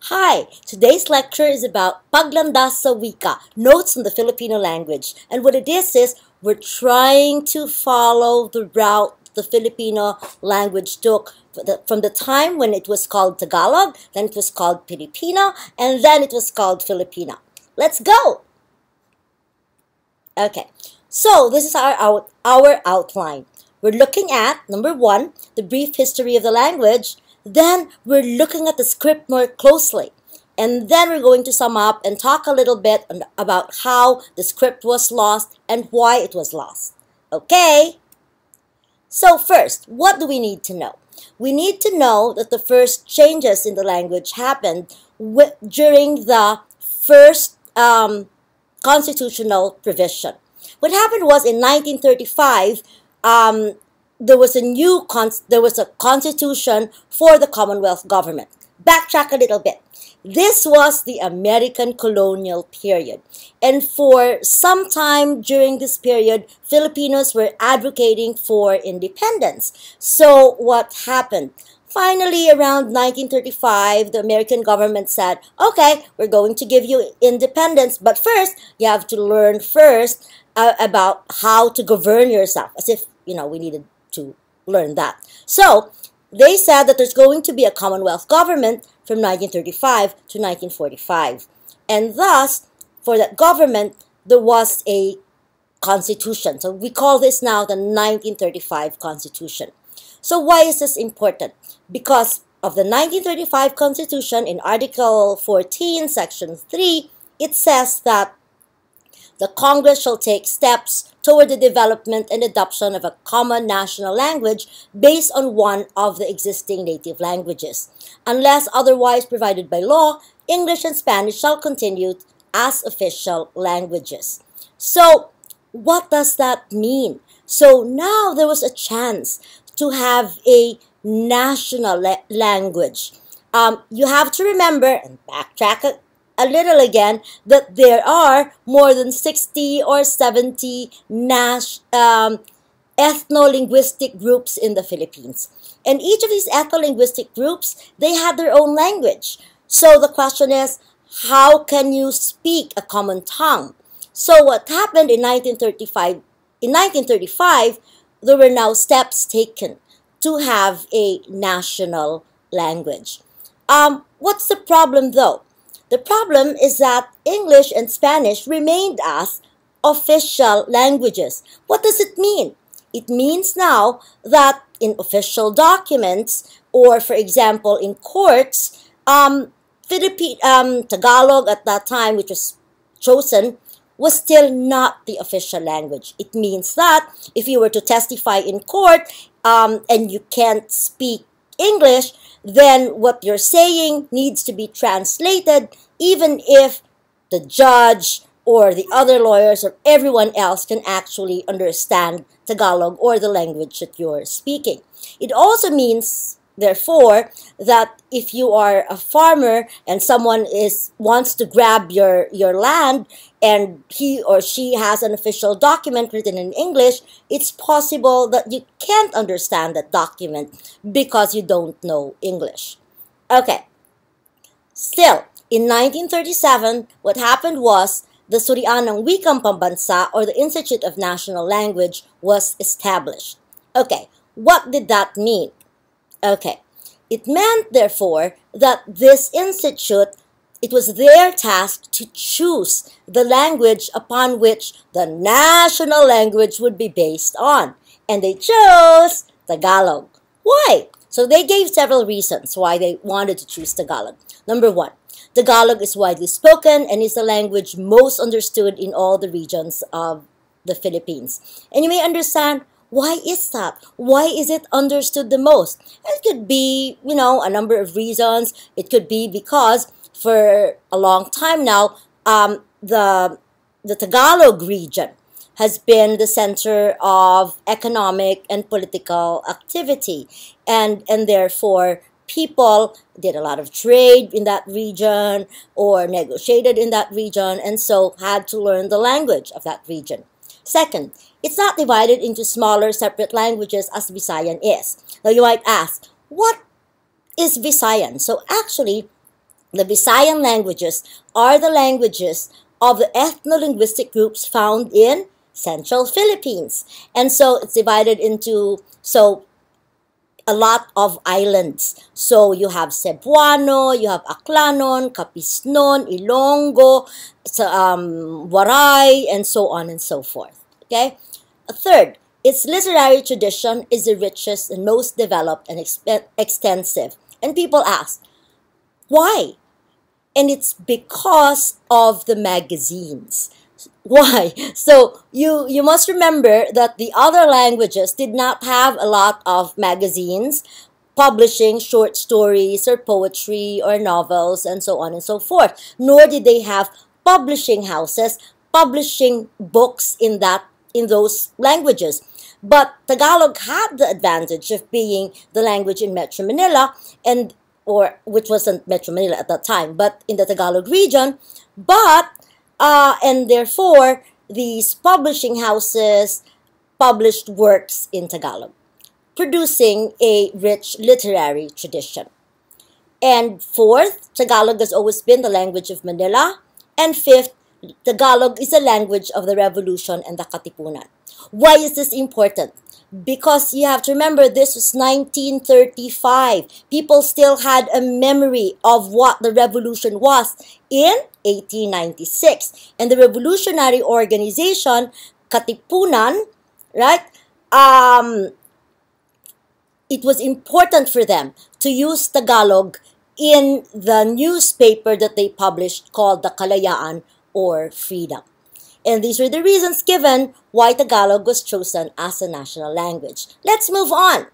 Hi! Today's lecture is about Paglandas sa Wika, Notes on the Filipino Language. And what it is we're trying to follow the route the Filipino language took from the time when it was called Tagalog, then it was called Filipino, and then it was called Filipino. Let's go! Okay, so this is our outline. We're looking at, number one, the brief history of the language. Then we're looking at the script more closely. And then we're going to sum up and talk a little bit about how the script was lost and why it was lost. Okay? So first, what do we need to know? We need to know that the first changes in the language happened during the first constitutional provision. What happened was in 1935, there was a constitution for the Commonwealth government. Backtrack a little bit. This was the American colonial period. And for some time during this period, Filipinos were advocating for independence. So what happened? Finally, around 1935, the American government said, okay, we're going to give you independence, but first, you have to learn first about how to govern yourself, as if, we needed to learn that. So they said that there's going to be a Commonwealth government from 1935 to 1945. And thus, for that government, there was a constitution. So we call this now the 1935 Constitution. So why is this important? Because of the 1935 Constitution, in Article 14, Section 3, it says that the Congress shall take steps toward the development and adoption of a common national language based on one of the existing native languages. Unless otherwise provided by law, English and Spanish shall continue as official languages. So, what does that mean? So now there was a chance to have a national language. You have to remember, and backtrack a little again, that there are more than 60 or 70 ethno-linguistic groups in the Philippines. And each of these ethno-linguistic groups, they had their own language. So the question is, how can you speak a common tongue? So what happened in 1935? In 1935, there were now steps taken to have a national language. What's the problem though? The problem is that English and Spanish remained as official languages. What does it mean? It means now that in official documents, or for example in courts, Tagalog at that time, which was chosen, was still not the official language. It means that if you were to testify in court and you can't speak English, then what you're saying needs to be translated, even if the judge or the other lawyers or everyone else can actually understand Tagalog or the language that you're speaking. It also means, therefore, that if you are a farmer and someone wants to grab your land and he or she has an official document written in English, it's possible that you can't understand that document because you don't know English. Okay. Still, in 1937, what happened was the Surian ng Wikang Pambansa, or the Institute of National Language, was established. Okay, what did that mean? Okay, it meant, therefore, that this institute, it was their task to choose the language upon which the national language would be based on. And they chose Tagalog. Why? So they gave several reasons why they wanted to choose Tagalog. Number one, Tagalog is widely spoken and is the language most understood in all the regions of the Philippines. And you may understand, why is that? Why is it understood the most? It could be, a number of reasons. It could be because for a long time now, the Tagalog region has been the center of economic and political activity. And therefore, people did a lot of trade in that region or negotiated in that region and so had to learn the language of that region. Second, it's not divided into smaller separate languages as Visayan is. Now you might ask, what is Visayan? So actually, The Visayan languages are the languages of the ethno-linguistic groups found in Central Philippines. And so it's divided into, a lot of islands. So you have Cebuano, you have Aklanon, Capisnon, Ilonggo, Waray, and so on and so forth. Okay? Third, its literary tradition is the richest and most developed and extensive. And people ask, why? And it's because of the magazines. Why? So you must remember that the other languages did not have a lot of magazines publishing short stories or poetry or novels and so on and so forth. Nor did they have publishing houses publishing books in those languages. But Tagalog had the advantage of being the language in Metro Manila, which wasn't Metro Manila at that time, but in the Tagalog region. And therefore, these publishing houses published works in Tagalog, producing a rich literary tradition. And fourth, Tagalog has always been the language of Manila. And fifth, Tagalog is a language of the Revolution and the Katipunan. Why is this important? Because you have to remember, this was 1935. People still had a memory of what the revolution was in 1896. And the revolutionary organization, Katipunan, right? It was important for them to use Tagalog in the newspaper that they published called the Kalayaan or Freedom. And these were the reasons given why Tagalog was chosen as a national language. Let's move on.